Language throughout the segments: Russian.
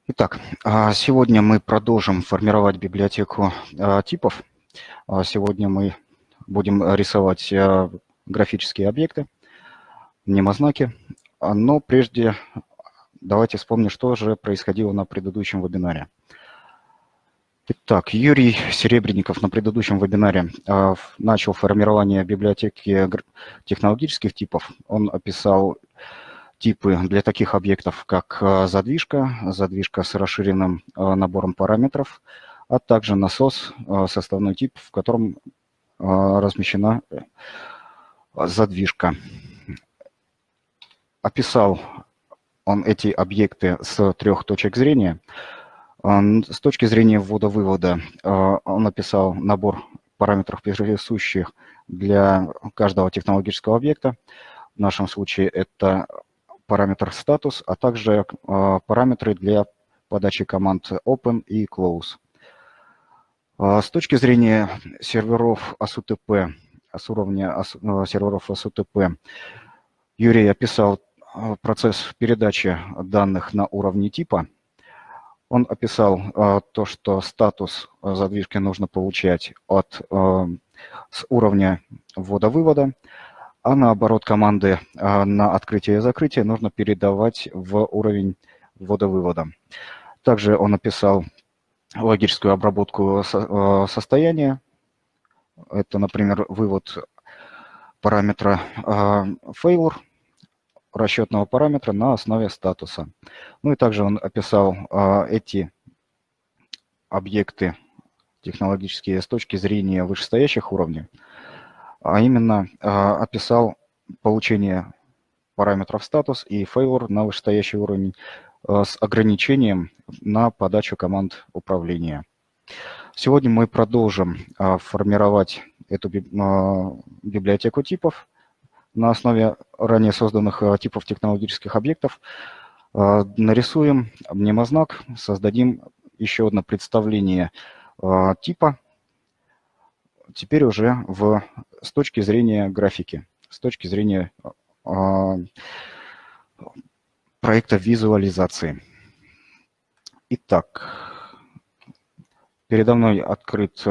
Итак, сегодня мы продолжим формировать библиотеку типов. Сегодня мы будем рисовать графические объекты, мнемознаки. Но прежде давайте вспомним, что же происходило на предыдущем вебинаре. Итак, Юрий Серебренников на предыдущем вебинаре начал формирование библиотеки технологических типов. Он описал типы для таких объектов, как задвижка с расширенным набором параметров, а также насос, составной тип, в котором размещена задвижка. Описал он эти объекты с трех точек зрения. С точки зрения ввода-вывода он описал набор параметров, присущих для каждого технологического объекта. В нашем случае это параметр статус, а также параметры для подачи команд open и close. С точки зрения серверов ASUTP, с уровня серверов ASUTP, Юрий описал процесс передачи данных на уровне типа. Он описал то, что статус задвижки нужно получать с уровня ввода-вывода, а наоборот, команды на открытие и закрытие нужно передавать в уровень ввода-вывода. Также он описал логическую обработку состояния. Это, например, вывод параметра failure, расчетного параметра на основе статуса. Ну и также он описал эти объекты технологические с точки зрения вышестоящих уровней, а именно описал получение параметров статус и failure на вышестоящий уровень с ограничением на подачу команд управления. Сегодня мы продолжим формировать эту библиотеку типов на основе ранее созданных типов технологических объектов. Нарисуем мнемознак, создадим еще одно представление типа, теперь уже с точки зрения графики, с точки зрения проекта визуализации. Итак, передо мной открыт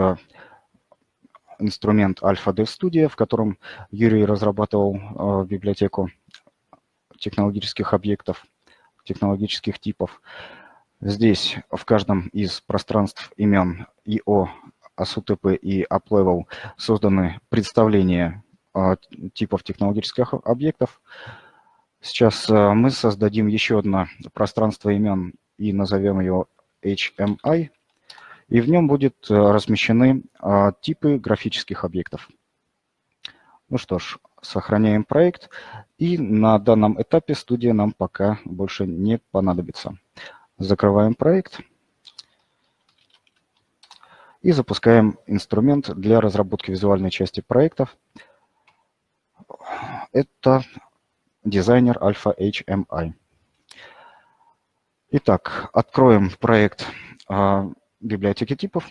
инструмент Alpha Dev Studio, в котором Юрий разрабатывал библиотеку технологических объектов, технологических типов. Здесь в каждом из пространств имен IO, ASUTP и UpLevel созданы представления типов технологических объектов. Сейчас мы создадим еще одно пространство имен и назовем его HMI, и в нем будут размещены типы графических объектов. Ну что ж, сохраняем проект, и на данном этапе студия нам пока больше не понадобится. Закрываем проект и запускаем инструмент для разработки визуальной части проектов. Это дизайнер Alpha HMI. Итак, откроем проект библиотеки типов,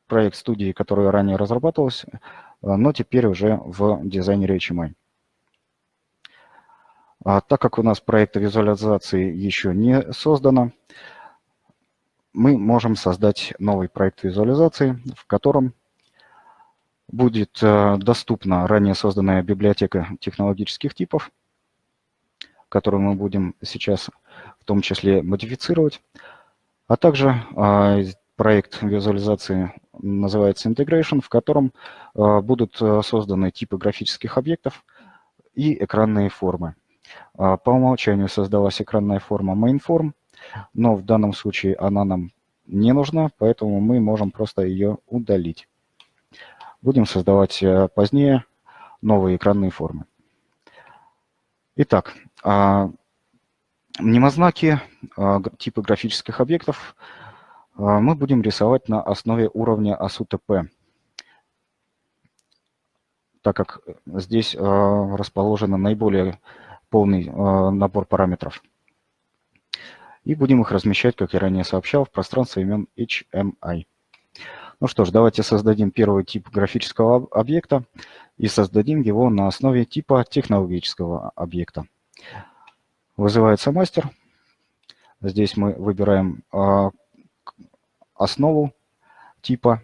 проект студии, который ранее разрабатывался, но теперь уже в дизайнере HMI. Так как у нас проекта визуализации еще не создано, мы можем создать новый проект визуализации, в котором будет доступна ранее созданная библиотека технологических типов, которую мы будем сейчас в том числе модифицировать, а также проект визуализации называется Integration, в котором будут созданы типы графических объектов и экранные формы. По умолчанию создалась экранная форма MainForm, но в данном случае она нам не нужна, поэтому мы можем просто ее удалить. Будем создавать позднее новые экранные формы. Итак, мнемознаки, типы графических объектов мы будем рисовать на основе уровня ASUTP, так как здесь расположен наиболее полный набор параметров. И будем их размещать, как я ранее сообщал, в пространстве имен HMI. Ну что ж, давайте создадим первый тип графического объекта и создадим его на основе типа технологического объекта. Вызывается мастер. Здесь мы выбираем основу типа.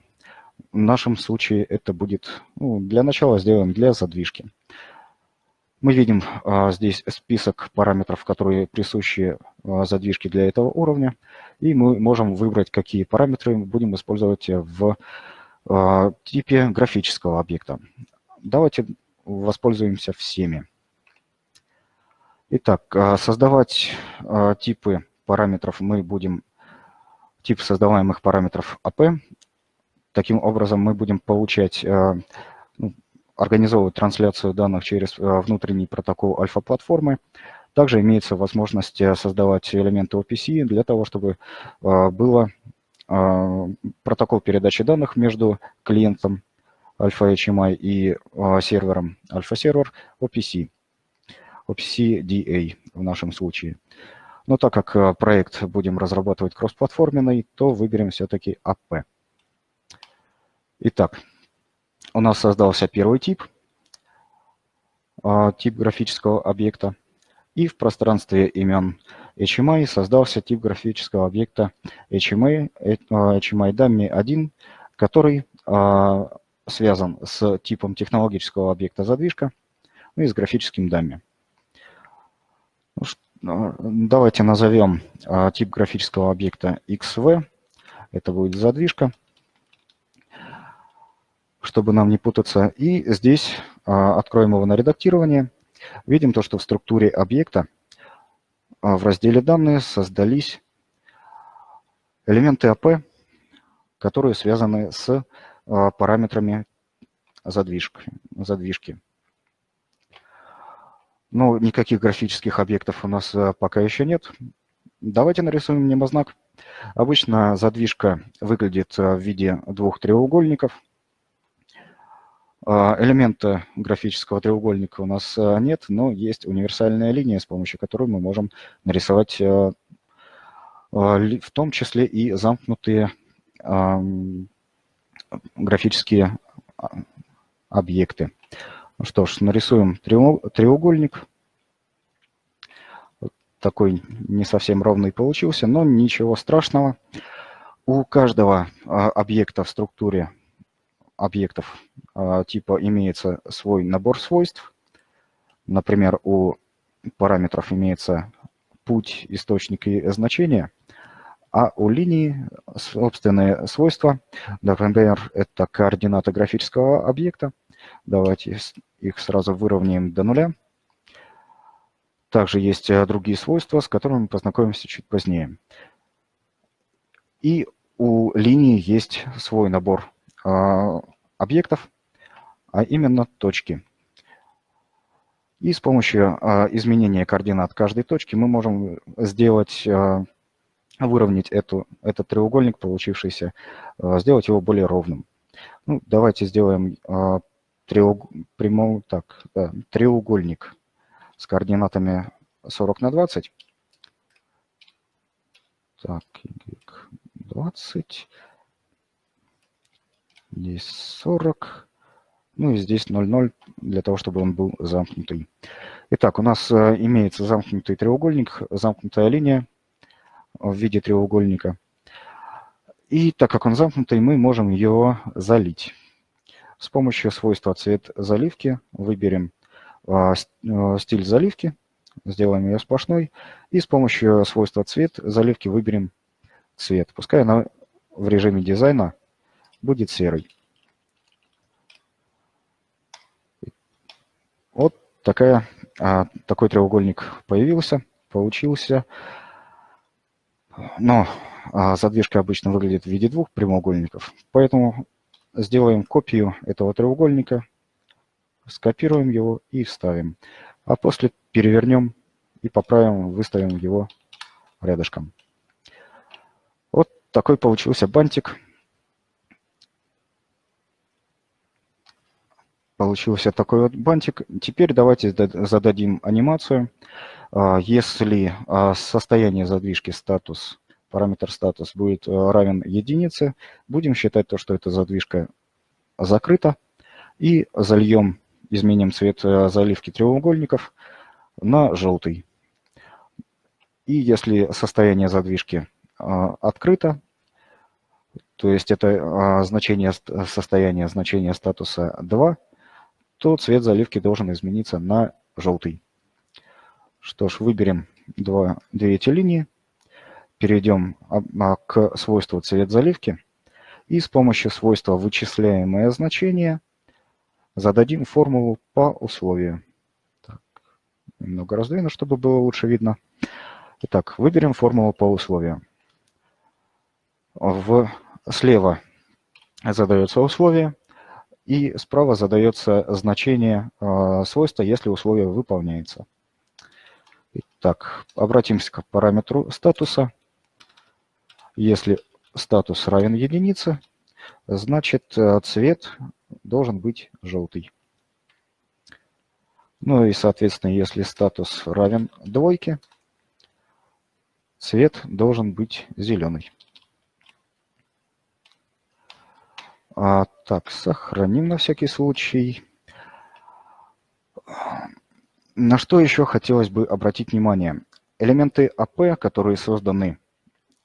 В нашем случае это будет, для начала сделаем для задвижки. Мы видим здесь список параметров, которые присущи задвижке для этого уровня, и мы можем выбрать, какие параметры мы будем использовать в типе графического объекта. Давайте воспользуемся всеми. Итак, создавать типы параметров мы будем, тип создаваемых параметров AP. Таким образом, мы будем получать, организовывать трансляцию данных через внутренний протокол альфа-платформы. Также имеется возможность создавать элементы OPC для того, чтобы было протокол передачи данных между клиентом Alpha-HMI и сервером Alpha-сервер OPC, OPC-DA в нашем случае. Но так как проект будем разрабатывать кроссплатформенный, то выберем все-таки AP. Итак, у нас создался первый тип, тип графического объекта, и в пространстве имен HMI создался тип графического объекта HMI Dummy 1, который связан с типом технологического объекта задвижка и с графическим dummy. Давайте назовем тип графического объекта XV, это будет задвижка, чтобы нам не путаться. И здесь откроем его на редактирование. Видим то, что в структуре объекта в разделе «Данные» создались элементы AP, которые связаны с параметрами задвижки. Но никаких графических объектов у нас пока еще нет. Давайте нарисуем мнемознак. Обычно задвижка выглядит в виде двух треугольников. Элемента графического треугольника у нас нет, но есть универсальная линия, с помощью которой мы можем нарисовать в том числе и замкнутые графические объекты. Ну что ж, нарисуем треугольник. Такой не совсем ровный получился, но ничего страшного. У каждого объекта в структуре объектов типа имеется свой набор свойств. Например, у параметров имеется путь, источник и значение, а у линии собственные свойства. Например, это координаты графического объекта. Давайте их сразу выровняем до нуля. Также есть другие свойства, с которыми мы познакомимся чуть позднее. И у линии есть свой набор объектов, а именно точки. И с помощью изменения координат каждой точки мы можем сделать, выровнять этот треугольник, получившийся, сделать его более ровным. Ну, давайте сделаем треугольник с координатами 40 на 20. Так, 20. Здесь 40. Ну и здесь 0,0 для того, чтобы он был замкнутый. Итак, у нас имеется замкнутый треугольник, замкнутая линия в виде треугольника. И так как он замкнутый, мы можем его залить. С помощью свойства цвет заливки выберем стиль заливки, сделаем ее сплошной. И с помощью свойства цвет заливки выберем цвет. Пускай она в режиме дизайна будет серый. Вот такой треугольник получился. Но задвижка обычно выглядит в виде двух прямоугольников. Поэтому сделаем копию этого треугольника, скопируем его и вставим. А после перевернем и поправим, выставим его рядышком. Вот такой получился бантик. Получился такой вот бантик. Теперь давайте зададим анимацию. Если состояние задвижки параметр статус будет равен единице, будем считать то, что эта задвижка закрыта. И изменим цвет заливки треугольников на желтый. И если состояние задвижки открыто, то есть это значение состояния, значение статуса 2, то цвет заливки должен измениться на желтый. Что ж, выберем две эти линии, перейдем к свойству цвет заливки и с помощью свойства вычисляемое значение зададим формулу по условию. Так, немного раздвину, чтобы было лучше видно. Итак, выберем формулу по условию. Слева задается условие, и справа задается значение свойства, если условие выполняется. Итак, обратимся к параметру статуса. Если статус равен единице, значит цвет должен быть желтый. Ну и, соответственно, если статус равен двойке, цвет должен быть зеленый. Так, сохраним на всякий случай. На что еще хотелось бы обратить внимание? Элементы АП, которые созданы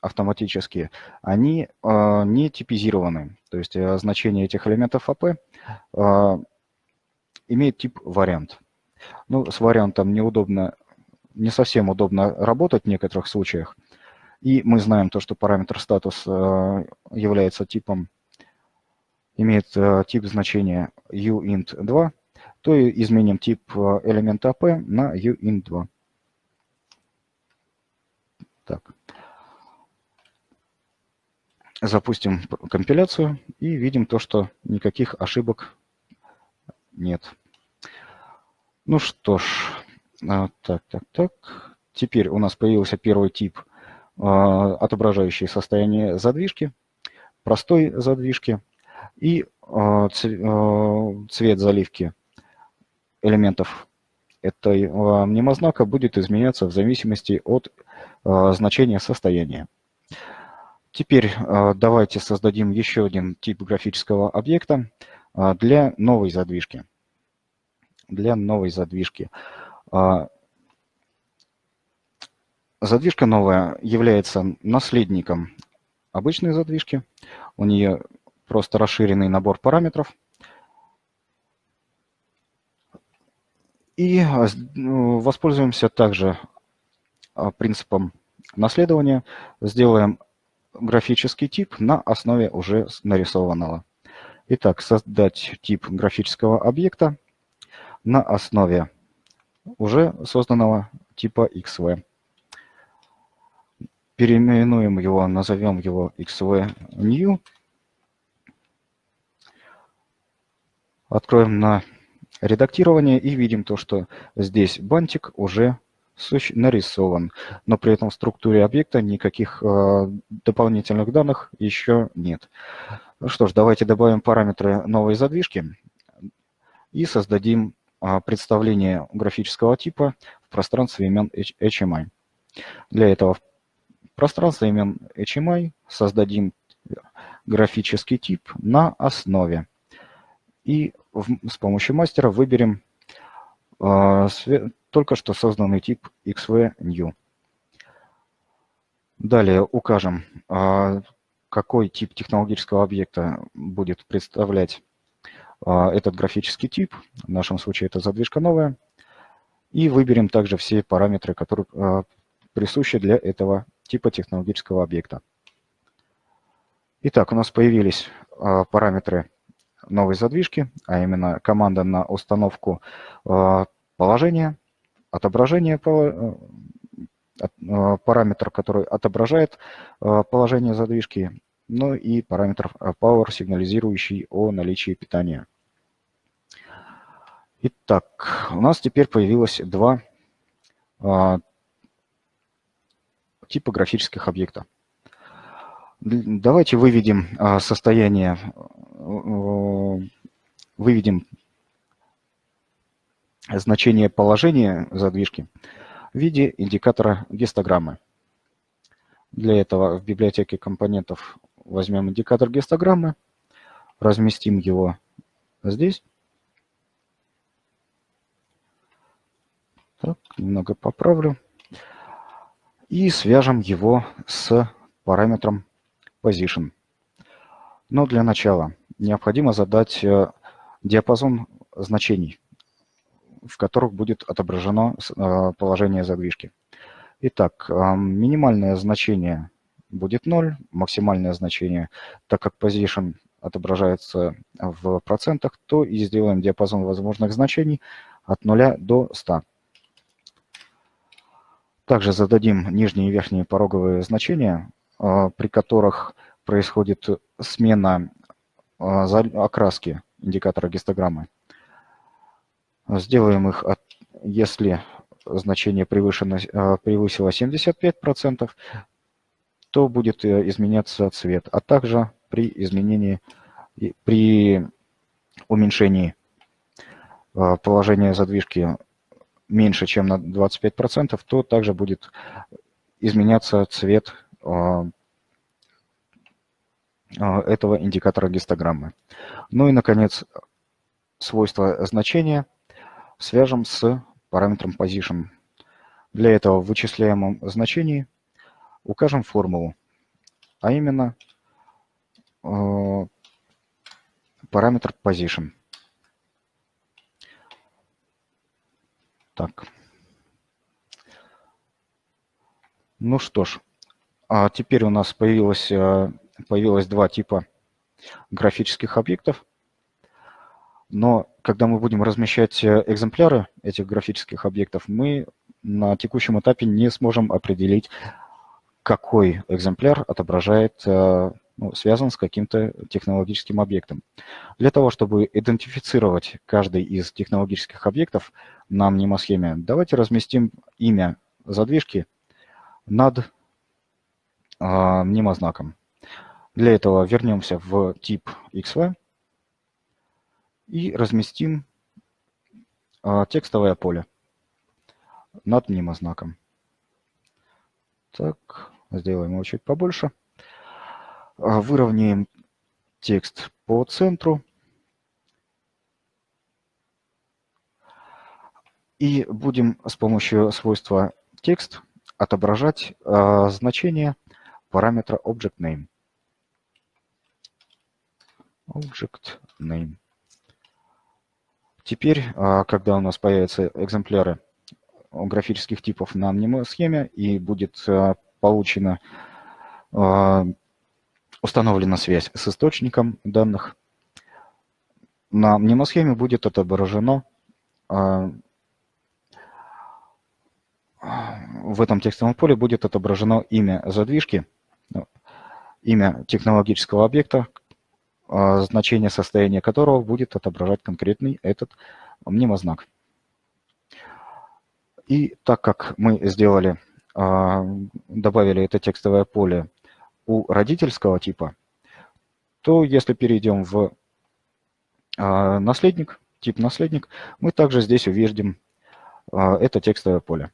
автоматически, они не типизированы. То есть значение этих элементов АП имеет тип вариант. Ну, с вариантом не совсем удобно работать в некоторых случаях. И мы знаем то, что параметр статус является типом, имеет тип значения uint2, то и изменим тип элемента AP на uint2. Так. Запустим компиляцию и видим то, что никаких ошибок нет. Ну что ж, так. Теперь у нас появился первый тип, отображающий состояние задвижки, простой задвижки, и цвет заливки элементов этой мнемознака будет изменяться в зависимости от значения состояния. Теперь давайте создадим еще один тип графического объекта для новой задвижки. Задвижка новая является наследником обычной задвижки. У нее просто расширенный набор параметров. И воспользуемся также принципом наследования. Сделаем графический тип на основе уже нарисованного. Итак, создать тип графического объекта на основе уже созданного типа XV. Переименуем его, назовем его XVNew. Откроем на редактирование и видим то, что здесь бантик уже нарисован, но при этом в структуре объекта никаких дополнительных данных еще нет. Ну что ж, давайте добавим параметры новой задвижки и создадим представление графического типа в пространстве имен HMI. Для этого в пространстве имен HMI создадим графический тип на основе. И с помощью мастера выберем только что созданный тип XVNew. Далее укажем, какой тип технологического объекта будет представлять этот графический тип. В нашем случае это задвижка новая. И выберем также все параметры, которые присущи для этого типа технологического объекта. Итак, у нас появились параметры новой задвижки, а именно команда на установку положения, отображение, параметр, который отображает положение задвижки, ну и параметр Power, сигнализирующий о наличии питания. Итак, у нас теперь появилось два типа графических объекта. Давайте выведем состояние, выведем значение положения задвижки в виде индикатора гистограммы. Для этого в библиотеке компонентов возьмем индикатор гистограммы, разместим его здесь. Так, немного поправлю. и свяжем его с параметром position. Но для начала необходимо задать диапазон значений, в которых будет отображено положение задвижки. Итак, минимальное значение будет 0, максимальное значение, так как position отображается в процентах, то и сделаем диапазон возможных значений от 0 до 100. Также зададим нижние и верхние пороговые значения, при которых происходит смена окраски индикатора гистограммы. Сделаем их, если значение превысило 75%, то будет изменяться цвет, а также при уменьшении положения задвижки меньше, чем на 25%, то также будет изменяться цвет этого индикатора гистограммы. Ну и, наконец, свойство значения свяжем с параметром position. Для этого в вычисляемом значении укажем формулу, а именно параметр position. Так. Ну что ж, теперь у нас появилось два типа графических объектов. Но когда мы будем размещать экземпляры этих графических объектов, мы на текущем этапе не сможем определить, какой экземпляр связан с каким-то технологическим объектом. Для того, чтобы идентифицировать каждый из технологических объектов на мнемосхеме, давайте разместим имя задвижки над мнемознаком. Для этого вернемся в тип XY и разместим текстовое поле над мнемознаком. Так, сделаем его чуть побольше. Выровняем текст по центру. И будем с помощью свойства текст отображать значение параметра object_name. Object_name. Теперь, когда у нас появятся экземпляры графических типов на мнемосхеме и будет установлена связь с источником данных, на мнемосхеме будет отображено в этом текстовом поле будет отображено имя задвижки, имя технологического объекта, значение состояния которого будет отображать конкретный этот мнемознак. И так как мы добавили это текстовое поле у родительского типа, то если перейдем в тип наследник, мы также здесь увидим это текстовое поле.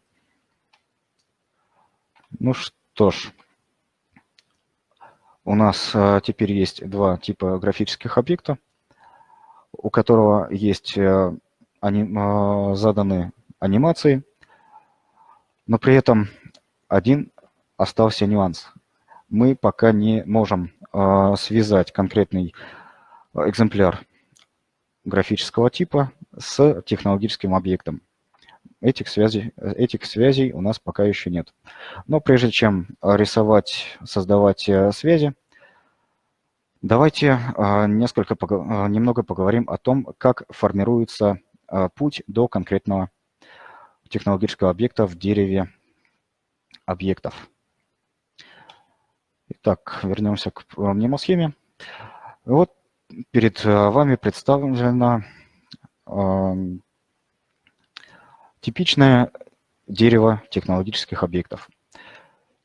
Ну что ж, у нас теперь есть два типа графических объекта, у которого есть заданы анимации, но при этом один остался нюанс. Мы пока не можем связать конкретный экземпляр графического типа с технологическим объектом. Этих связей у нас пока еще нет. Но прежде чем создавать связи, давайте немного поговорим о том, как формируется путь до конкретного технологического объекта в дереве объектов. Итак, вернемся к мнемосхеме. Вот перед вами представлено типичное дерево технологических объектов.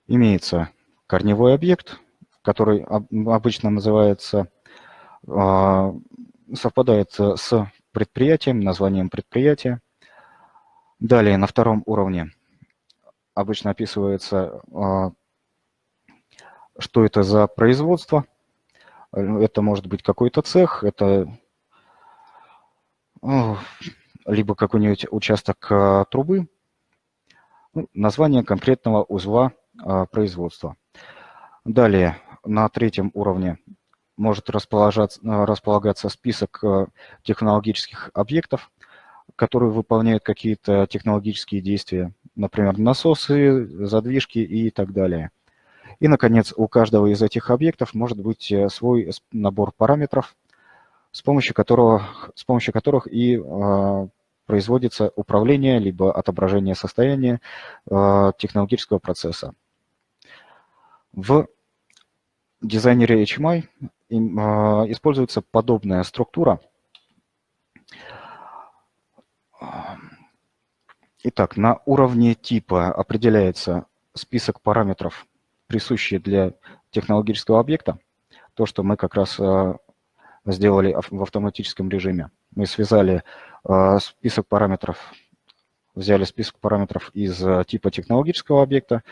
Имеется корневой объект, который обычно совпадает с предприятием, названием предприятия. Далее на втором уровне обычно описывается, что это за производство. Это может быть какой-то цех, это либо какой-нибудь участок трубы, название конкретного узла производства. Далее, на третьем уровне может располагаться список технологических объектов, которые выполняют какие-то технологические действия, например, насосы, задвижки и так далее. И, наконец, у каждого из этих объектов может быть свой набор параметров, с помощью которых и производится управление либо отображение состояния технологического процесса. В дизайнере HMI используется подобная структура. Итак, на уровне типа определяется список параметров, присущие для технологического объекта, то, что мы как раз сделали в автоматическом режиме. Мы связали список параметров, взяли список параметров из типа технологического объекта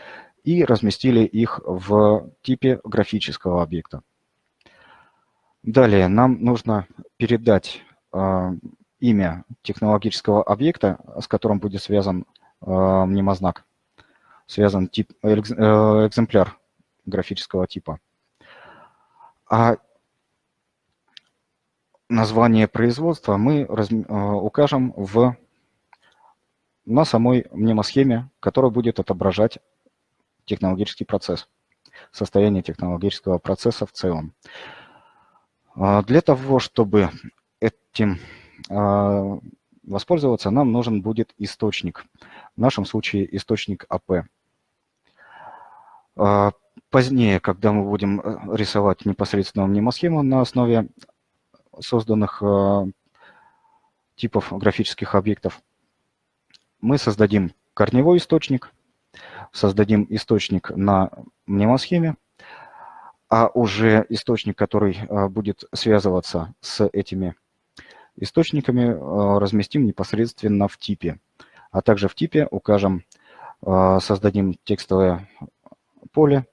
и разместили их в типе графического объекта. Далее нам нужно передать имя технологического объекта, с которым будет связан мнемознак, связан экземпляр графического типа. А название производства мы укажем на самой мнемосхеме, которая будет отображать технологический процесс, состояние технологического процесса в целом. Для того, чтобы этим воспользоваться, нам нужен будет источник. В нашем случае источник АП. Позднее, когда мы будем рисовать непосредственно мнемосхему на основе созданных типов графических объектов, мы создадим корневой источник, создадим источник на мнемосхеме, а уже источник, который будет связываться с этими источниками, разместим непосредственно в типе. А также в типе укажем, создадим текстовое поле,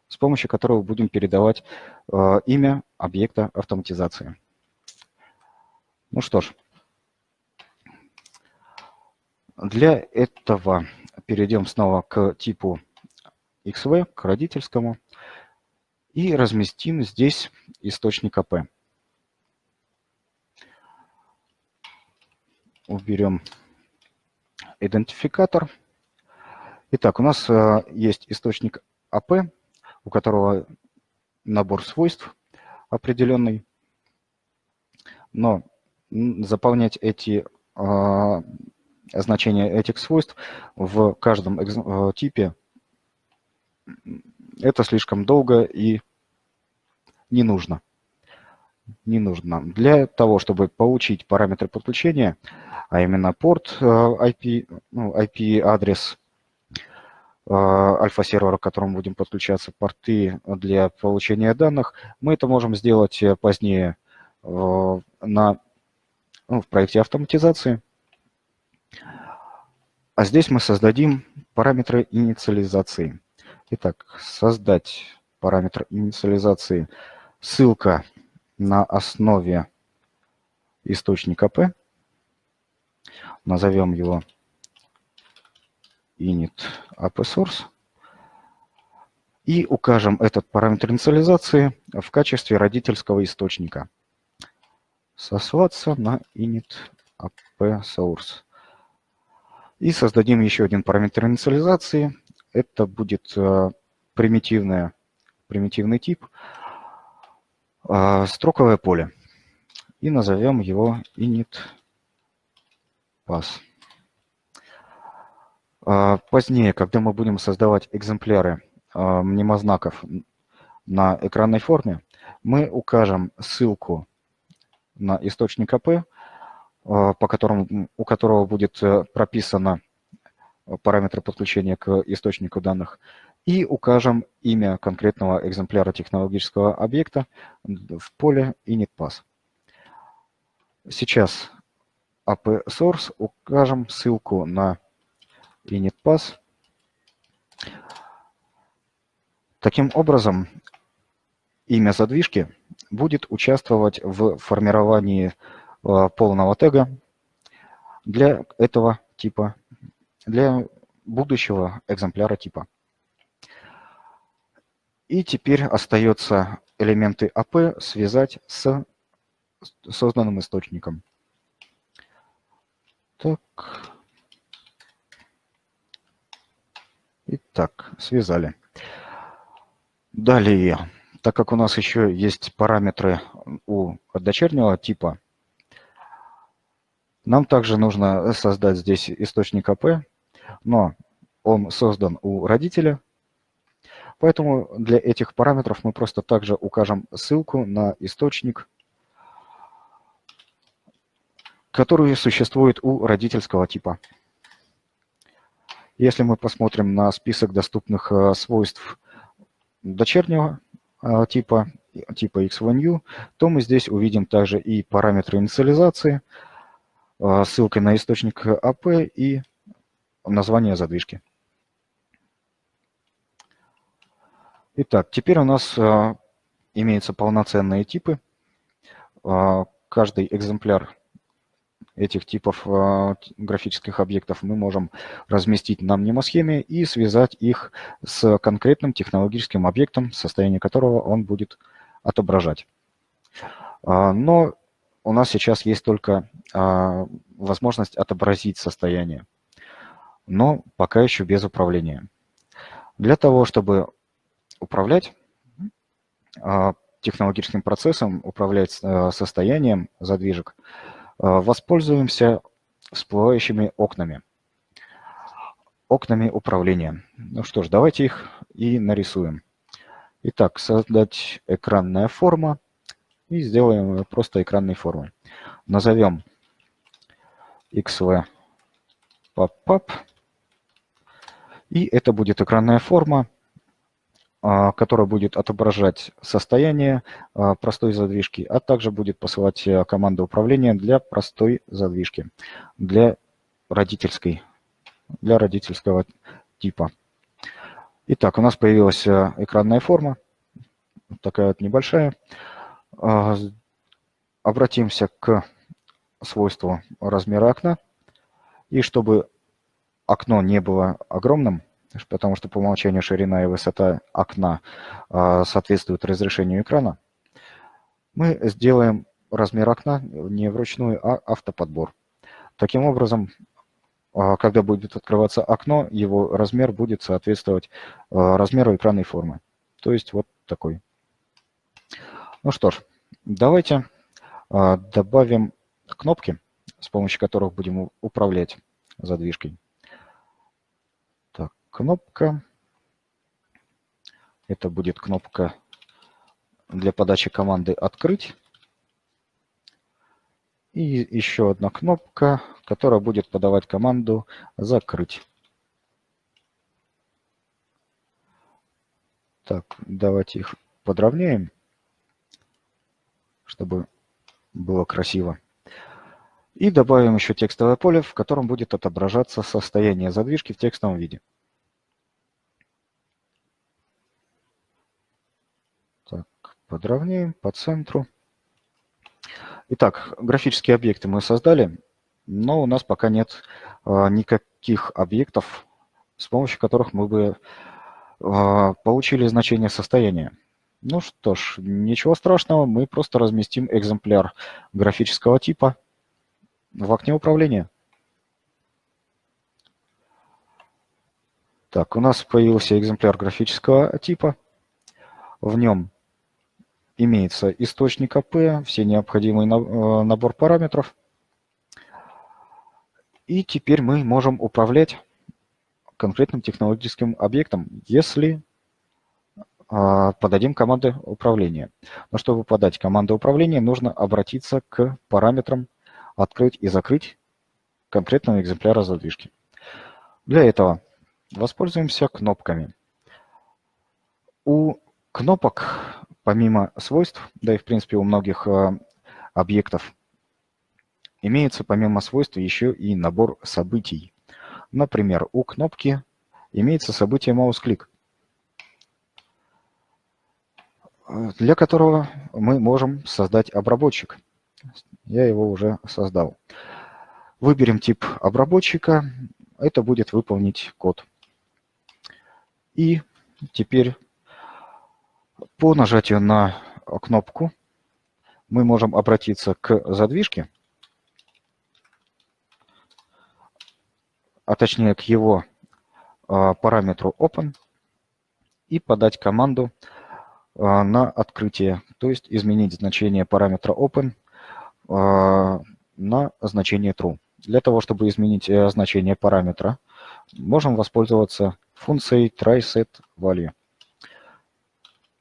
с помощью которого будем передавать имя объекта автоматизации. Ну что ж, для этого перейдем снова к типу XV, к родительскому, и разместим здесь источник АП. Уберем идентификатор. Итак, у нас есть источник АП, у которого набор свойств определенный, но заполнять эти значения этих свойств в каждом типе это слишком долго и не нужно. Для того, чтобы получить параметры подключения, а именно порт IP-адрес альфа-сервера, к которому будем подключаться, порты для получения данных, мы это можем сделать позднее в проекте автоматизации. А здесь мы создадим параметры инициализации. Итак, создать параметр инициализации. Ссылка на основе источника P. Назовем его init AppSource. И укажем этот параметр инициализации в качестве родительского источника. Сослаться на init AppSource. И создадим еще один параметр инициализации. Это будет примитивный тип, строковое поле. И назовем его init_pass. Позднее, когда мы будем создавать экземпляры мнемознаков на экранной форме, мы укажем ссылку на источник АП, у которого будет прописано параметры подключения к источнику данных, и укажем имя конкретного экземпляра технологического объекта в поле init_pass. Сейчас AppSource укажем ссылку на init_pass. Таким образом, имя задвижки будет участвовать в формировании полного тега для этого типа, для будущего экземпляра типа. И теперь остается элементы АП связать с созданным источником. Так. Итак, связали. Далее, так как у нас еще есть параметры у дочернего типа, нам также нужно создать здесь источник АП, но он создан у родителя. Поэтому для этих параметров мы просто также укажем ссылку на источник, который существует у родительского типа. Если мы посмотрим на список доступных свойств дочернего типа X1U, то мы здесь увидим также и параметры инициализации, ссылкой на источник АП и название задвижки. Итак, теперь у нас имеются полноценные типы. Каждый экземпляр этих типов графических объектов мы можем разместить на мнемосхеме и связать их с конкретным технологическим объектом, состояние которого он будет отображать. Но у нас сейчас есть только возможность отобразить состояние, но пока еще без управления. Для того, чтобы управлять технологическим процессом, управлять состоянием задвижек, воспользуемся всплывающими окнами. Окнами управления. Ну что ж, давайте их и нарисуем. Итак, создать экранная форма. И сделаем ее просто экранной формой. Назовем XV PopUp. И это будет экранная форма, которая будет отображать состояние простой задвижки, а также будет посылать команды управления для простой задвижки, для родительского типа. Итак, у нас появилась экранная форма, такая вот небольшая. Обратимся к свойству размера окна. И чтобы окно не было огромным, потому что по умолчанию ширина и высота окна соответствуют разрешению экрана, мы сделаем размер окна не вручную, а автоподбор. Таким образом, когда будет открываться окно, его размер будет соответствовать размеру экранной формы. То есть вот такой. Ну что ж, давайте добавим кнопки, с помощью которых будем управлять задвижкой. Так, кнопка. Это будет кнопка для подачи команды «Открыть». И еще одна кнопка, которая будет подавать команду «Закрыть». Так, давайте их подровняем, чтобы было красиво. И добавим еще текстовое поле, в котором будет отображаться состояние задвижки в текстовом виде. Так, подровняем по центру. Итак, графические объекты мы создали, но у нас пока нет никаких объектов, с помощью которых мы бы получили значение состояния. Ну что ж, ничего страшного, мы просто разместим экземпляр графического типа в окне управления. Так, у нас появился экземпляр графического типа. В нем имеется источник АП, все необходимый набор параметров. И теперь мы можем управлять конкретным технологическим объектом, если подадим команды управления. Но чтобы подать команды управления, нужно обратиться к параметрам «Открыть» и «Закрыть» конкретного экземпляра задвижки. Для этого воспользуемся кнопками. У кнопок, помимо свойств, да и в принципе у многих объектов, имеется помимо свойств еще и набор событий. Например, у кнопки имеется событие маус-клик, для которого мы можем создать обработчик. Я его уже создал. Выберем тип обработчика. Это будет выполнить код. И теперь По нажатию на кнопку мы можем обратиться к задвижке, а точнее к его параметру Open и подать команду на открытие, то есть изменить значение параметра Open на значение True. Для того, чтобы изменить значение параметра, можем воспользоваться функцией trySetValue,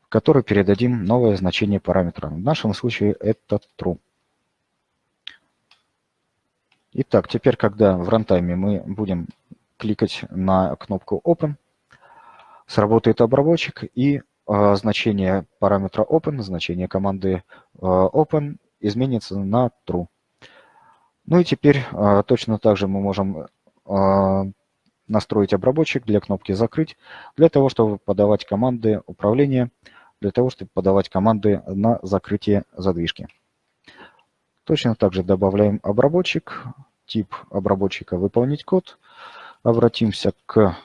в которой передадим новое значение параметра. В нашем случае это True. Итак, теперь, когда в рантайме мы будем кликать на кнопку Open, сработает обработчик, и значение параметра Open, значение команды Open изменится на True. Ну и теперь точно так же мы можем настроить обработчик для кнопки «Закрыть», для того, чтобы подавать команды управления, для того, чтобы подавать команды на закрытие задвижки. Точно так же добавляем обработчик, тип обработчика «Выполнить код», обратимся к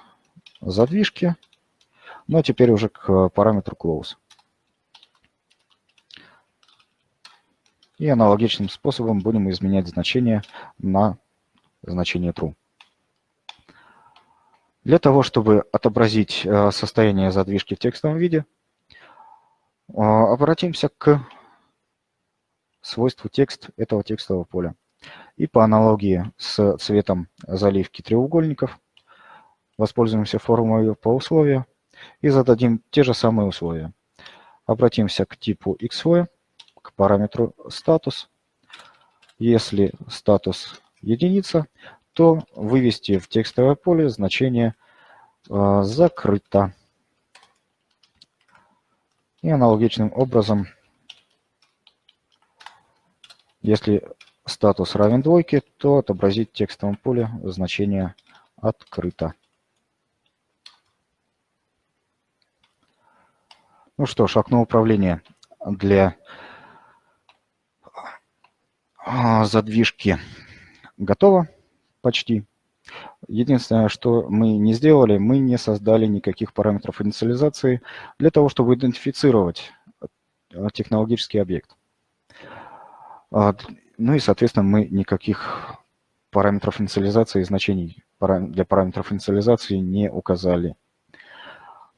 задвижке, ну а теперь уже к параметру close. И аналогичным способом будем изменять значение на значение true. Для того, чтобы отобразить состояние задвижки в текстовом виде, обратимся к свойству текст этого текстового поля. И по аналогии с цветом заливки треугольников воспользуемся формулой по условию и зададим те же самые условия. Обратимся к типу xv, к параметру статус. Если статус единица, то вывести в текстовое поле значение закрыто. И аналогичным образом, если статус равен двойке, то отобразить в текстовом поле значение открыто. Ну что ж, окно управления для задвижки готово почти. Единственное, что мы не сделали, мы не создали никаких параметров инициализации для того, чтобы идентифицировать технологический объект. Ну и, соответственно, мы никаких параметров инициализации, значений для параметров инициализации не указали.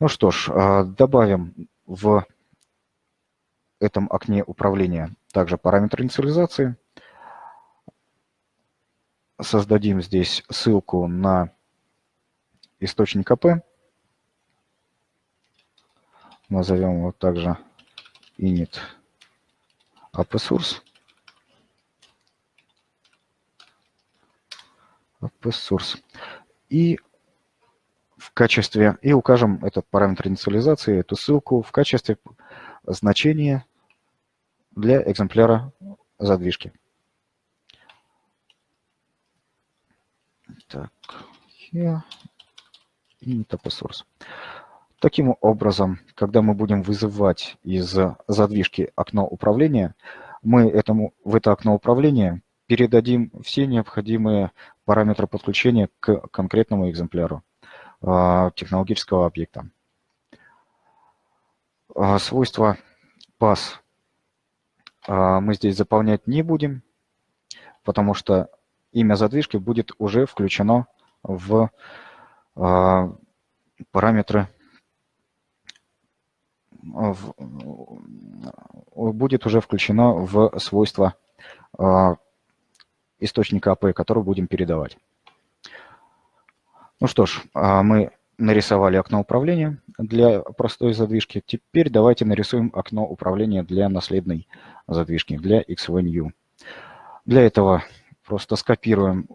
Ну что ж, добавим в этом окне управления также параметр инициализации. Создадим здесь ссылку на источник АП. Назовем его также init AppSource. И в качестве, и укажем этот параметр инициализации, эту ссылку в качестве значения для экземпляра задвижки. Так, here, init AppSource. Таким образом, когда мы будем вызывать из задвижки окно управления, мы в это окно управления передадим все необходимые параметры подключения к конкретному экземпляру технологического объекта. Свойства pass мы здесь заполнять не будем, потому что имя задвижки будет уже включено в параметры, будет уже включено в свойства источника АП, который будем передавать. Ну что ж, мы нарисовали окно управления для простой задвижки. Теперь давайте нарисуем окно управления для наследной задвижки, для XVNU. Для этого просто скопируем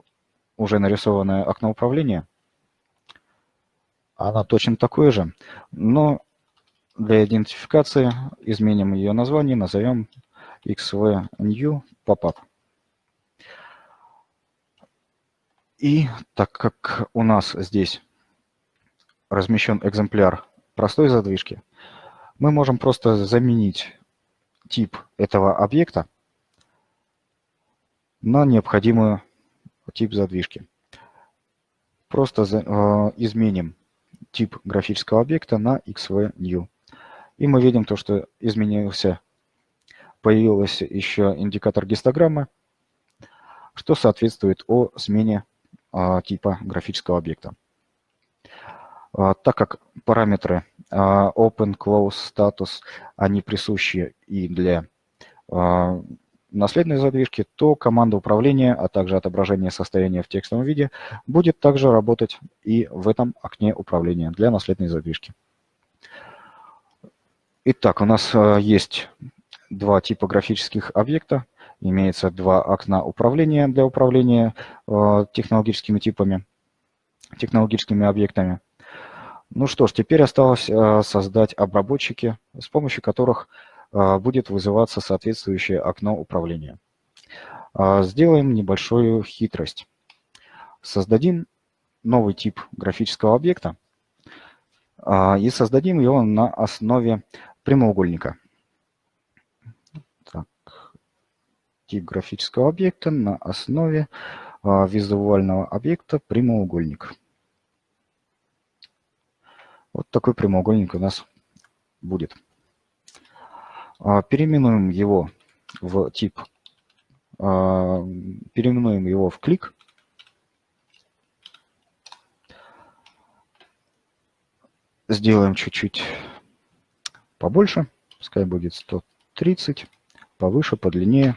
уже нарисованное окно управления. Оно точно такое же, но для идентификации изменим ее название, назовем XVNU Pop-up. И так как у нас здесь размещен экземпляр простой задвижки, мы можем просто заменить тип этого объекта на необходимый тип задвижки. Просто изменим тип графического объекта на XVNew. И мы видим то, что появился еще индикатор гистограммы, что соответствует о смене типа графического объекта. Так как параметры open, close, status, они присущи и для наследной задвижки, то команда управления, а также отображение состояния в текстовом виде будет также работать и в этом окне управления для наследной задвижки. Итак, у нас есть два типа графических объекта. Имеется два окна управления для управления технологическими типами, технологическими объектами. Ну что ж, теперь осталось создать обработчики, с помощью которых будет вызываться соответствующее окно управления. Сделаем небольшую хитрость. Создадим новый тип графического объекта и создадим его на основе прямоугольника. Так, тип графического объекта на основе визуального объекта прямоугольник. Вот такой прямоугольник у нас будет. Переименуем его в тип, переименуем его в клик. Сделаем чуть-чуть побольше, пускай будет 130, повыше, подлиннее.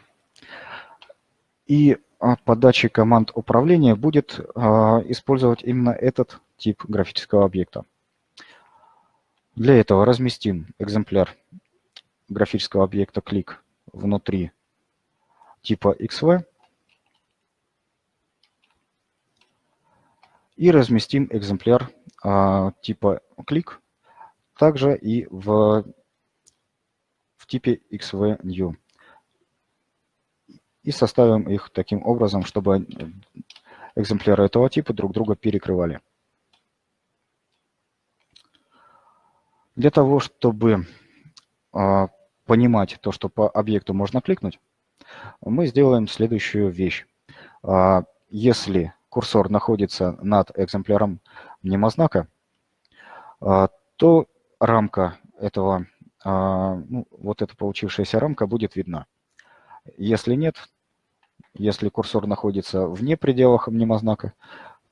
И подача команд управления будет использовать именно этот тип графического объекта. Для этого разместим экземпляр графического объекта клик внутри типа XV и разместим экземпляр типа клик также и в типе XVNew. И составим их таким образом, чтобы экземпляры этого типа друг друга перекрывали. Для того, чтобы понимать то, что по объекту можно кликнуть, мы сделаем следующую вещь. Если курсор находится над экземпляром мнемознака, то рамка этого, вот эта получившаяся рамка будет видна. Если нет, если курсор находится вне пределах мнемознака,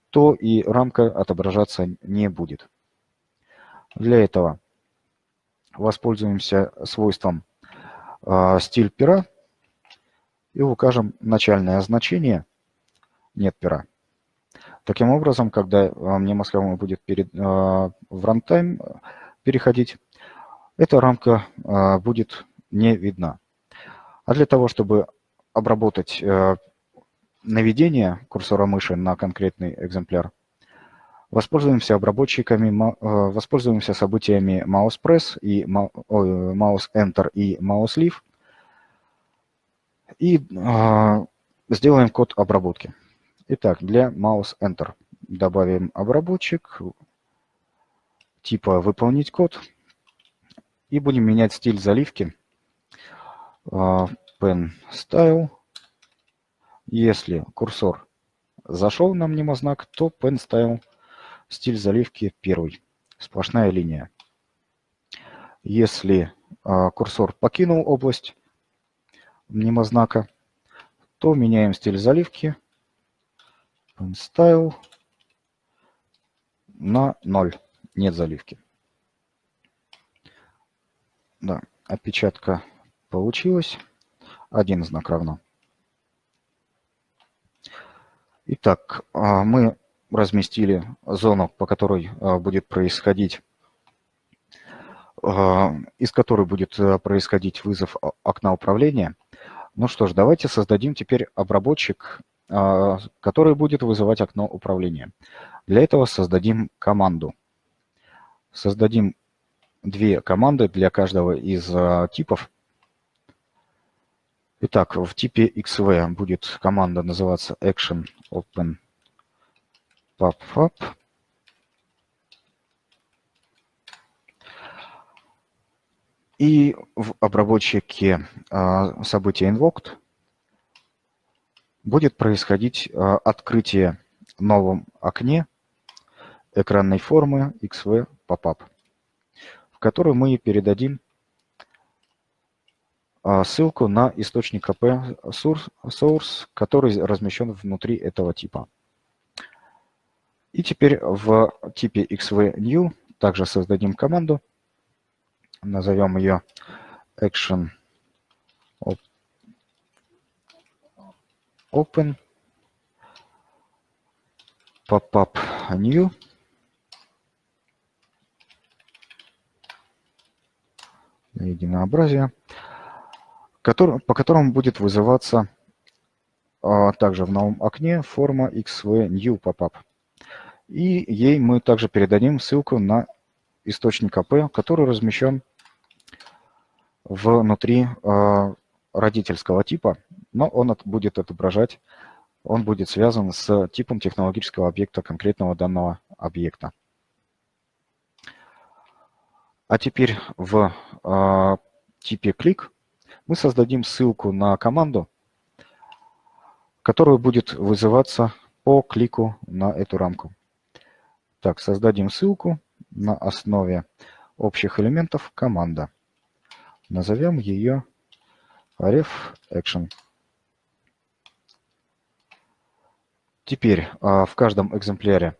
то и рамка отображаться не будет. Для этого воспользуемся свойством стиль пера и укажем начальное значение нет пера. Таким образом, когда мнемосхема будет в рантайм переходить, эта рамка будет не видна. А для того, чтобы обработать наведение курсора мыши на конкретный экземпляр, воспользуемся событиями mouse press и mouse enter и mouse leave и сделаем код обработки. Итак, для mouse enter добавим обработчик типа выполнить код и будем менять стиль заливки pen style. Если курсор зашел на мнемознак, то pen style стиль заливки первый, сплошная линия. Если курсор покинул область мнемознака, то меняем стиль заливки pen style на 0, нет заливки. Да, опечатка получилась, один знак равно. Итак, мы разместили зону, по которой будет происходить, из которой будет происходить вызов окна управления. Ну что ж, давайте создадим теперь обработчик, который будет вызывать окно управления. Для этого создадим команду. Создадим две команды для каждого из типов. Итак, в типе XV будет команда называться action open pop-up. И в обработчике события invoked будет происходить открытие в новом окне экранной формы XV pop-up, в которую мы передадим ссылку на источник API source, который размещен внутри этого типа. И теперь в типе xvNew также создадим команду, назовем ее action open pop-up new для единообразия, по которому будет вызываться также в новом окне форма xvNew pop-up. И ей мы также передадим ссылку на источник API, который размещен внутри родительского типа, но он будет отображать, он будет связан с типом технологического объекта конкретного данного объекта. А теперь в типе click мы создадим ссылку на команду, которая будет вызываться по клику на эту рамку. Так, создадим ссылку на основе общих элементов команда. Назовем ее ref action. Теперь в каждом экземпляре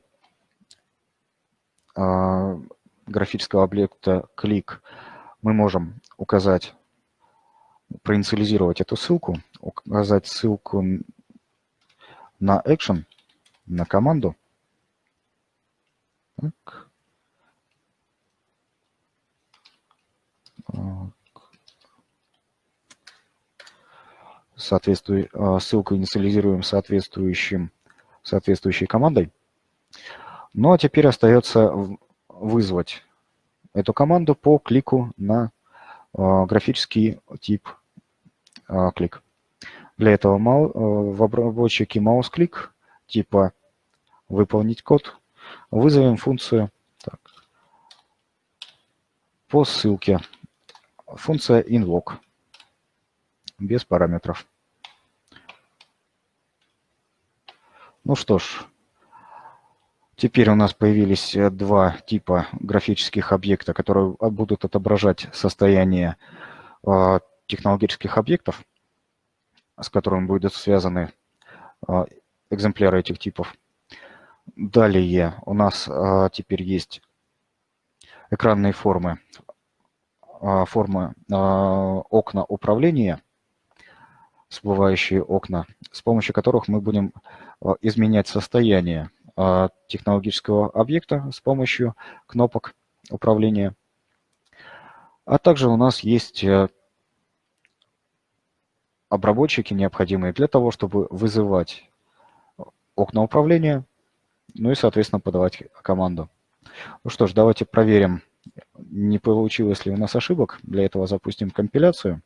графического объекта клик мы можем указать, проинициализировать эту ссылку, указать ссылку на action, на команду. Так. Ссылку инициализируем соответствующей командой. Ну а теперь остается вызвать эту команду по клику на графический тип клик. Для этого в обработчике mouse-клик типа выполнить код вызовем функцию по ссылке, функция invoke без параметров. Ну что ж, теперь у нас появились два типа графических объекта, которые будут отображать состояние технологических объектов, с которыми будут связаны экземпляры этих типов. Далее у нас теперь есть экранные формы окна управления, всплывающие окна, с помощью которых мы будем изменять состояние технологического объекта с помощью кнопок управления. А также у нас есть обработчики, необходимые для того, чтобы вызывать окна управления, ну и, соответственно, подавать команду. Ну что ж, давайте проверим, не получилось ли у нас ошибок. Для этого запустим компиляцию.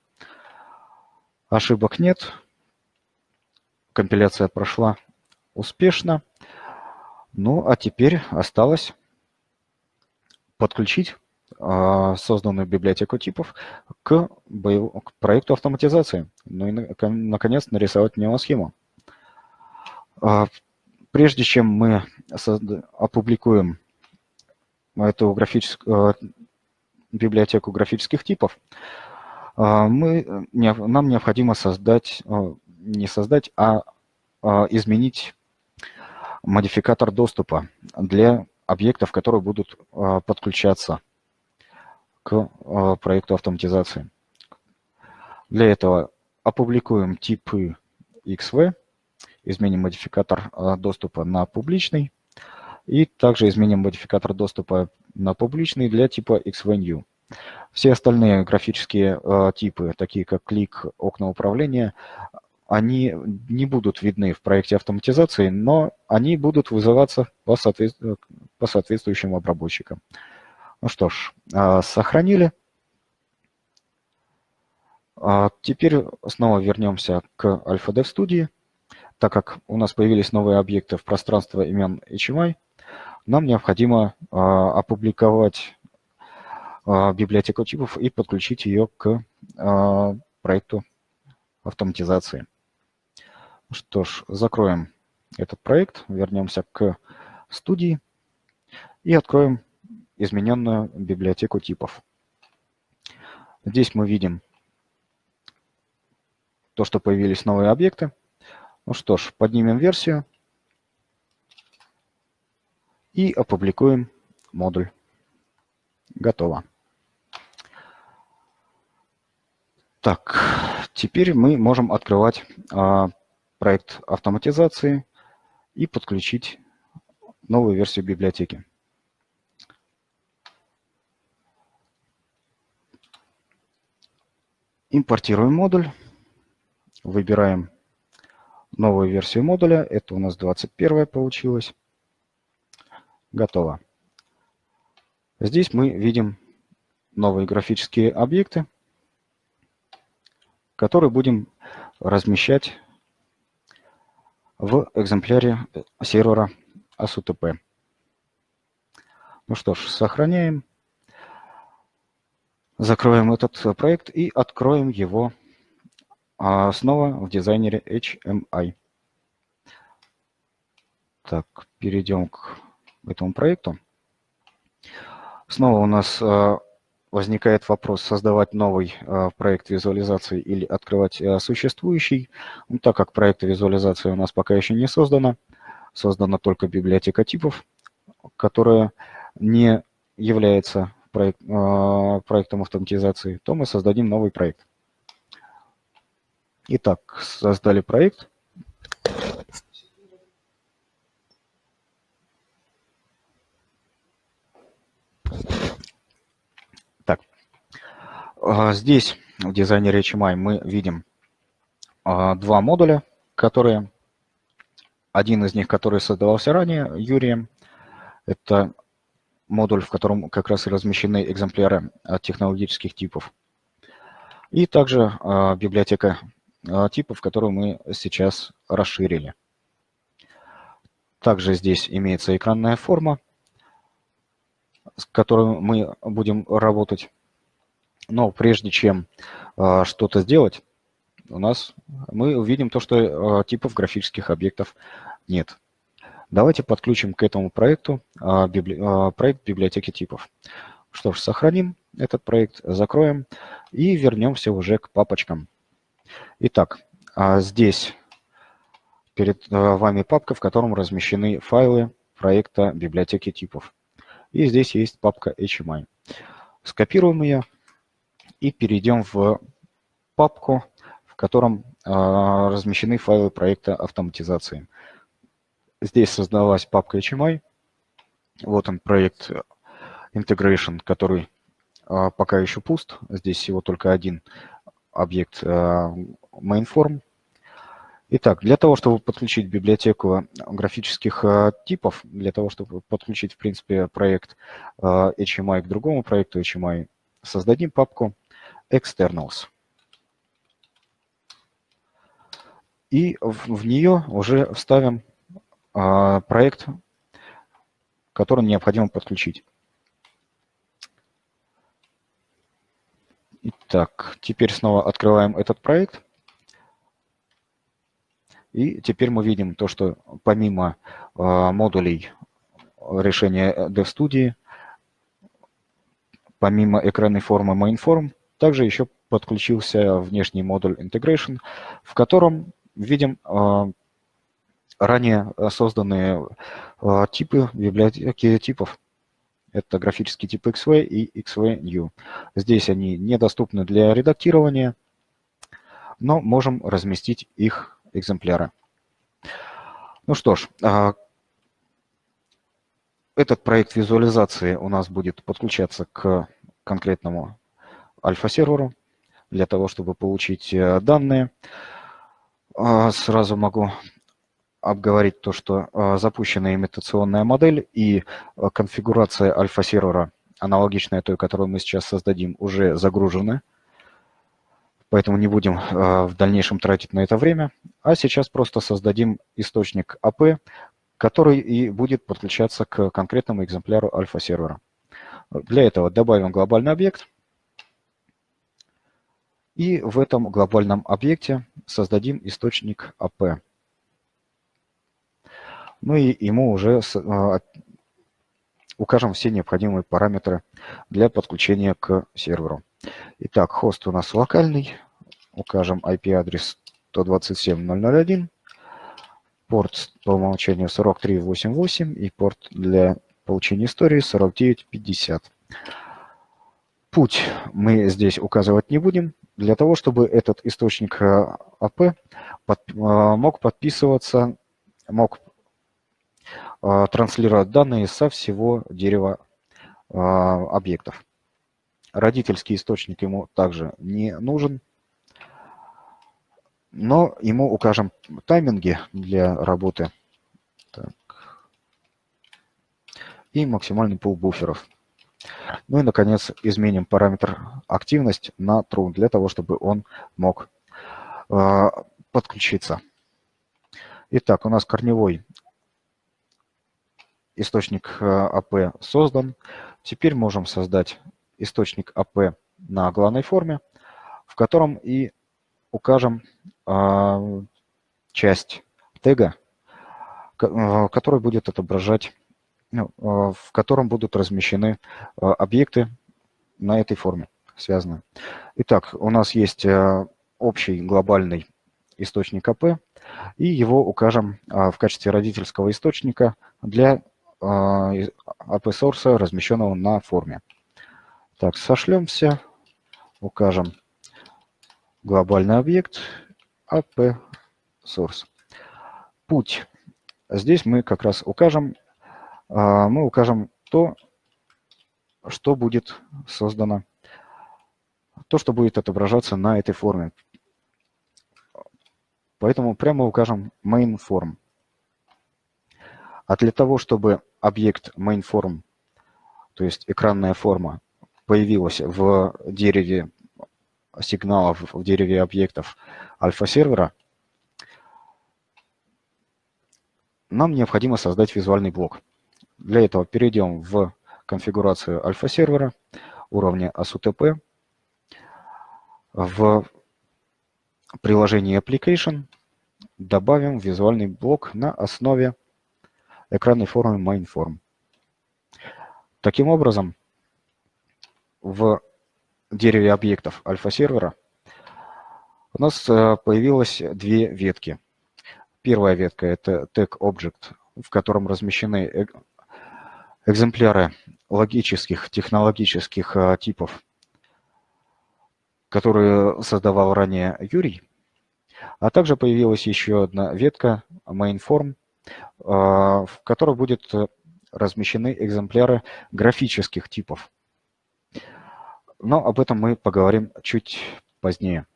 Ошибок нет. Компиляция прошла успешно. Ну, а теперь осталось подключить созданную библиотеку типов к проекту автоматизации. Ну и, наконец, нарисовать неосхему. Прежде чем мы опубликуем эту библиотеку графических типов, нам необходимо изменить модификатор доступа для объектов, которые будут подключаться к проекту автоматизации. Для этого опубликуем типы XV, изменим модификатор доступа на публичный, и также изменим модификатор доступа на публичный для типа XVNew. Все остальные графические типы, такие как клик, окна управления, они не будут видны в проекте автоматизации, но они будут вызываться по соответствующим обработчикам. Ну что ж, сохранили. Теперь снова вернемся к AlphaDev Studio. Так как у нас появились новые объекты в пространстве имен HMI, нам необходимо опубликовать библиотеку типов и подключить ее к проекту автоматизации. Что ж, закроем этот проект, вернемся к студии и откроем измененную библиотеку типов. Здесь мы видим то, что появились новые объекты. Ну что ж, поднимем версию и опубликуем модуль. Готово. Так, теперь мы можем открывать проект автоматизации и подключить новую версию библиотеки. Импортируем модуль, выбираем новую версию модуля. Это у нас 21 получилось. Готово. Здесь мы видим новые графические объекты, которые будем размещать в экземпляре сервера ASUTP. Ну что ж, сохраняем, закроем этот проект и откроем его снова в дизайнере HMI. Так, перейдем к этому проекту. Снова у нас возникает вопрос, создавать новый проект визуализации или открывать существующий. Ну, так как проекта визуализации у нас пока еще не создано, создана только библиотека типов, которая не является проектом автоматизации, то мы создадим новый проект. Итак, создали проект. Так, здесь в дизайнере HMI мы видим два модуля, которые, один из них, который создавался ранее Юрием, это модуль, в котором как раз и размещены экземпляры технологических типов. И также библиотека типов, которую мы сейчас расширили. Также здесь имеется экранная форма, с которой мы будем работать. Но прежде чем что-то сделать, мы увидим то, что типов графических объектов нет. Давайте подключим к этому проекту проект библиотеки типов. Что ж, сохраним этот проект, закроем и вернемся уже к папочкам. Итак, здесь перед вами папка, в котором размещены файлы проекта библиотеки типов. И здесь есть папка HMI. Скопируем ее и перейдем в папку, в котором размещены файлы проекта автоматизации. Здесь создалась папка HMI. Вот он, проект Integration, который пока еще пуст. Здесь всего только один объект mainform. Итак, для того, чтобы подключить библиотеку графических типов, для того, чтобы подключить, в принципе, проект HMI к другому проекту HMI, создадим папку Externals. И в нее уже вставим проект, который необходимо подключить. Итак, теперь снова открываем этот проект. И теперь мы видим то, что помимо модулей решения DevStudio, помимо экранной формы mainform, также еще подключился внешний модуль Integration, в котором видим ранее созданные типы библиотеки типов. Это графический тип XV и XV-New. Здесь они недоступны для редактирования, но можем разместить их экземпляры. Ну что ж, этот проект визуализации у нас будет подключаться к конкретному альфа-серверу для того, чтобы получить данные. Сразу могу обговорить то, что запущена имитационная модель и конфигурация альфа-сервера, аналогичная той, которую мы сейчас создадим, уже загружены. Поэтому не будем в дальнейшем тратить на это время. А сейчас просто создадим источник AP, который и будет подключаться к конкретному экземпляру альфа-сервера. Для этого добавим глобальный объект. И в этом глобальном объекте создадим источник AP. Ну и ему уже укажем все необходимые параметры для подключения к серверу. Итак, хост у нас локальный. Укажем IP-адрес 127.0.0.1. Порт по умолчанию 43.88 и порт для получения истории 49.50. Путь мы здесь указывать не будем, для того, чтобы этот источник АП мог подписываться, мог транслировать данные со всего дерева объектов. Родительский источник ему также не нужен, но ему укажем тайминги для работы. Так. И максимальный пул буферов. Ну и, наконец, изменим параметр активность на true, для того, чтобы он мог подключиться. Итак, у нас корневой источник АП создан. Теперь можем создать источник АП на главной форме, в котором и укажем часть тега, который будет отображать, в котором будут размещены объекты на этой форме связаны. Итак, у нас есть общий глобальный источник АП, и его укажем в качестве родительского источника для АП-сорса, размещенного на форме. Так, сошлемся, укажем глобальный объект AP-source. Путь. Здесь мы как раз укажем то, что будет создано, то, что будет отображаться на этой форме. Поэтому прямо укажем main-form. А для того, чтобы объект main-form, то есть экранная форма, появилась в дереве сигналов, в дереве объектов альфа-сервера, нам необходимо создать визуальный блок. Для этого перейдем в конфигурацию альфа-сервера, уровня ASUTP, в приложении Application добавим визуальный блок на основе экранной формы main-form. Таким образом, в дереве объектов альфа-сервера у нас появилось две ветки. Первая ветка – это tag-object, в котором размещены экземпляры логических, технологических типов, которые создавал ранее Юрий. А также появилась еще одна ветка main-form, в которой будут размещены экземпляры графических типов. Но об этом мы поговорим чуть позднее.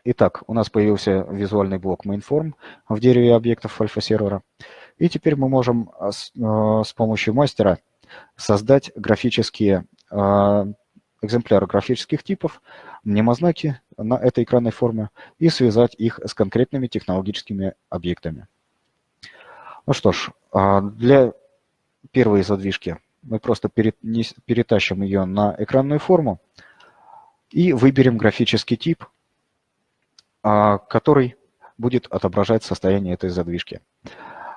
Итак, у нас появился визуальный блок main-form в дереве объектов альфа-сервера. И теперь мы можем с помощью мастера создать графические экземпляры графических типов, мнемознаки на этой экранной форме и связать их с конкретными технологическими объектами. Ну что ж, для первой задвижки мы просто перетащим ее на экранную форму и выберем графический тип, который будет отображать состояние этой задвижки.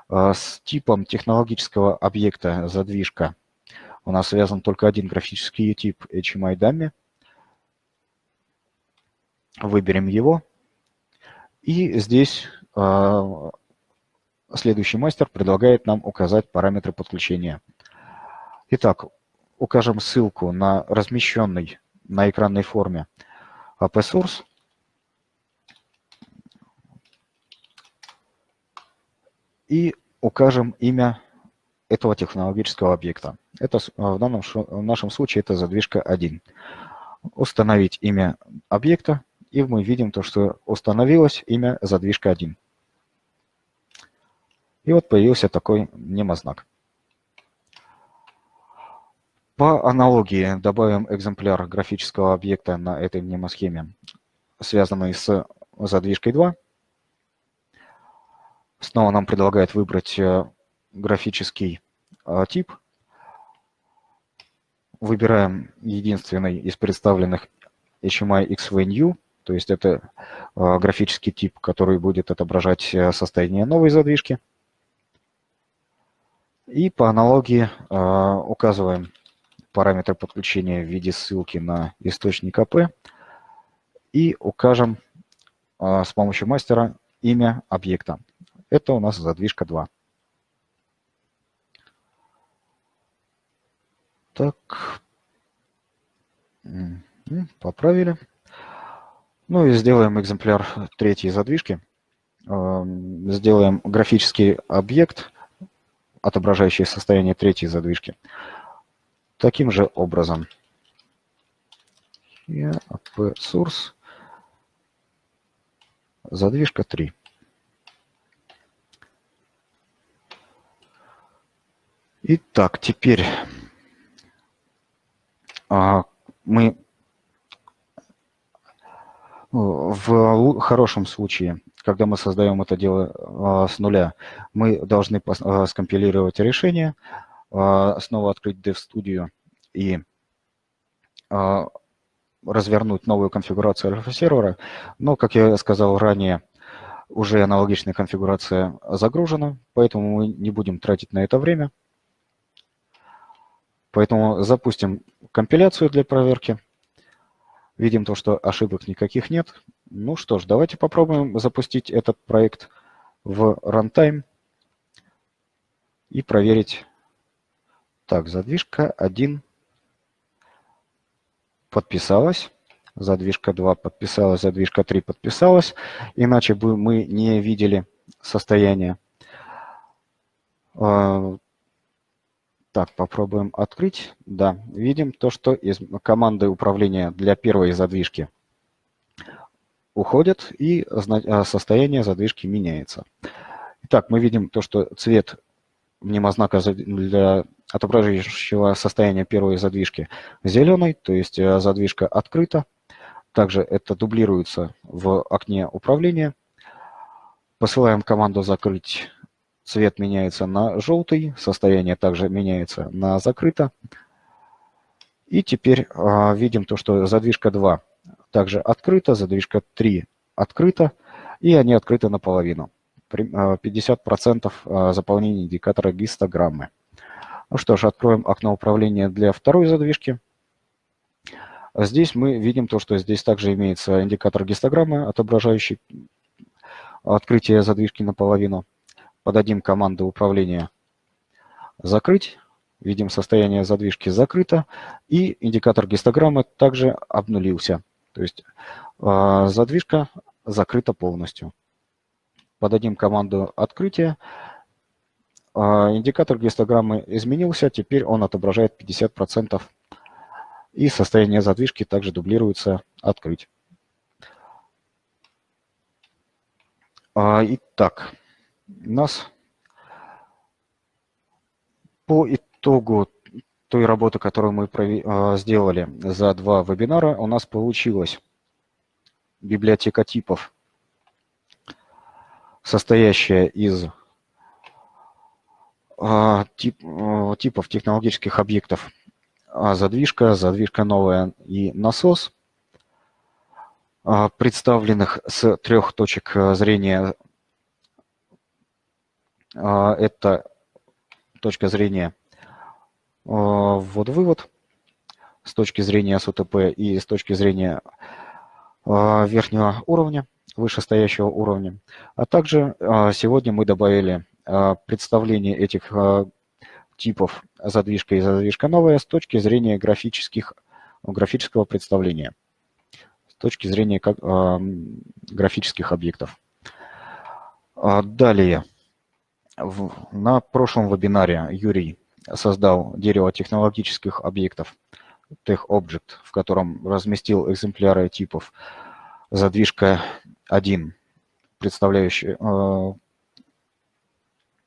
С типом технологического объекта задвижка у нас связан только один графический тип HMI dummy. Выберем его. И здесь следующий мастер предлагает нам указать параметры подключения. Итак, укажем ссылку на размещенный на экранной форме AP-source. И укажем имя этого технологического объекта. Это в нашем случае это задвижка 1. Установить имя объекта, и мы видим то, что установилось имя задвижка 1. И вот появился такой мнемознак. По аналогии добавим экземпляр графического объекта на этой мнемосхеме, связанный с задвижкой 2. Снова нам предлагают выбрать графический тип. Выбираем единственный из представленных HMI XVNU, то есть это графический тип, который будет отображать состояние новой задвижки. И по аналогии указываем параметры подключения в виде ссылки на источник АП и укажем с помощью мастера имя объекта. Это у нас задвижка 2. Так, поправили. Ну и сделаем экземпляр третьей задвижки. Сделаем графический объект, отображающий состояние третьей задвижки. Таким же образом. AP source, задвижка 3. Итак, теперь мы в хорошем случае, когда мы создаем это дело с нуля, мы должны скомпилировать решение, снова открыть DevStudio и развернуть новую конфигурацию альфа-сервера. Но, как я сказал ранее, уже аналогичная конфигурация загружена, поэтому мы не будем тратить на это время. Поэтому запустим компиляцию для проверки. Видим то, что ошибок никаких нет. Ну что ж, давайте попробуем запустить этот проект в runtime и проверить. Так, задвижка 1 подписалась, задвижка 2 подписалась, задвижка 3 подписалась. Иначе бы мы не видели состояние. Так, попробуем открыть. Да, видим то, что из команды управления для первой задвижки уходят, и состояние задвижки меняется. Итак, мы видим то, что цвет мнемознака для отображающего состояния первой задвижки зеленый, то есть задвижка открыта. Также это дублируется в окне управления. Посылаем команду «Закрыть». Цвет меняется на желтый, состояние также меняется на закрыто. И теперь видим то, что задвижка 2 также открыта, задвижка 3 открыта, и они открыты наполовину. 50% заполнения индикатора гистограммы. Ну что ж, откроем окно управления для второй задвижки. Здесь мы видим то, что здесь также имеется индикатор гистограммы, отображающий открытие задвижки наполовину. Подадим команду управления «Закрыть». Видим, состояние задвижки закрыто, и индикатор гистограммы также обнулился. То есть задвижка закрыта полностью. Подадим команду «Открытие». Индикатор гистограммы изменился, теперь он отображает 50%, и состояние задвижки также дублируется «Открыть». Итак, у нас по итогу той работы, которую мы сделали за 2 вебинара, у нас получилась библиотека типов, состоящая из типов технологических объектов задвижка, задвижка новая и насос, представленных с 3 точек зрения. Это точка зрения ввод-вывод, с точки зрения СУТП и с точки зрения верхнего уровня, вышестоящего уровня. А также сегодня мы добавили представление этих типов задвижка и задвижка новая с точки зрения графического представления, с точки зрения графических объектов. Далее, на прошлом вебинаре Юрий создал дерево технологических объектов TechObject, в котором разместил экземпляры типов задвижка 1, представляющая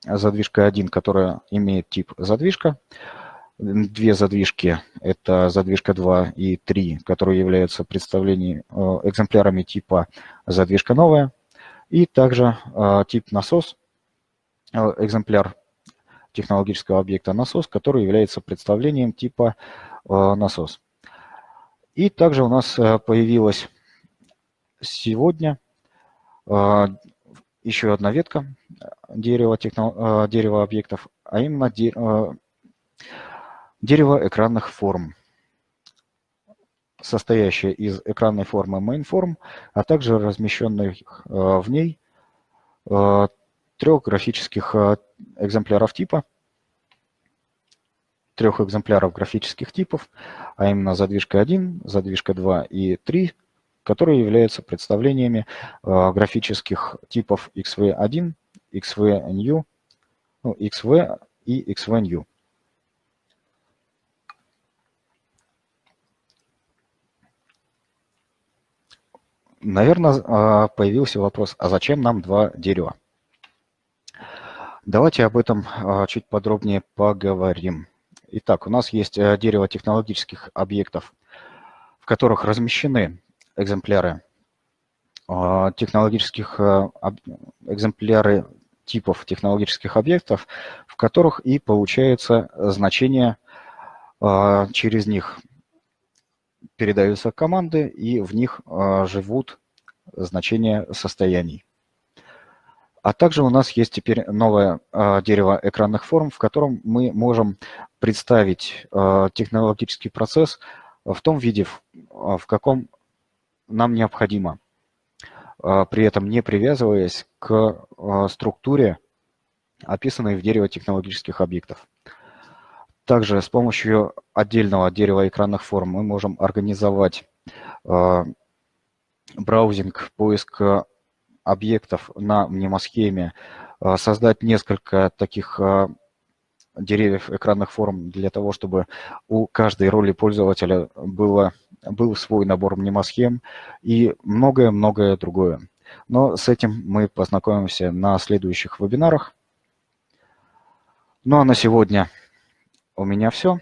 задвижка 1, которая имеет тип задвижка. 2 задвижки, это задвижка 2 и 3, которые являются экземплярами типа задвижка новая. И также тип насос, экземпляр технологического объекта насос, который является представлением типа насос. И также у нас появилась сегодня еще одна ветка дерева объектов, а именно Дерево экранных форм, состоящее из экранной формы mainForm, а также размещенных в ней 3 графических экземпляров типа, 3 экземпляров графических типов, а именно задвижка 1, задвижка 2 и 3, которые являются представлениями графических типов XV1, XVNU, ну, XV и XVNU. Наверное, появился вопрос, а зачем нам 2 дерева? Давайте об этом чуть подробнее поговорим. Итак, у нас есть дерево технологических объектов, в которых размещены экземпляры экземпляры типов технологических объектов, в которых и получается значение, через них передаются команды, и в них живут значения состояний. А также у нас есть теперь новое дерево экранных форм, в котором мы можем представить технологический процесс в том виде, в каком нам необходимо, при этом не привязываясь к структуре, описанной в дереве технологических объектов. Также с помощью отдельного дерева экранных форм мы можем организовать браузинг, поиск объектов на мнемосхеме, создать несколько таких деревьев экранных форм для того, чтобы у каждой роли пользователя был свой набор мнемосхем и многое-многое другое. Но с этим мы познакомимся на следующих вебинарах. Ну а на сегодня у меня все.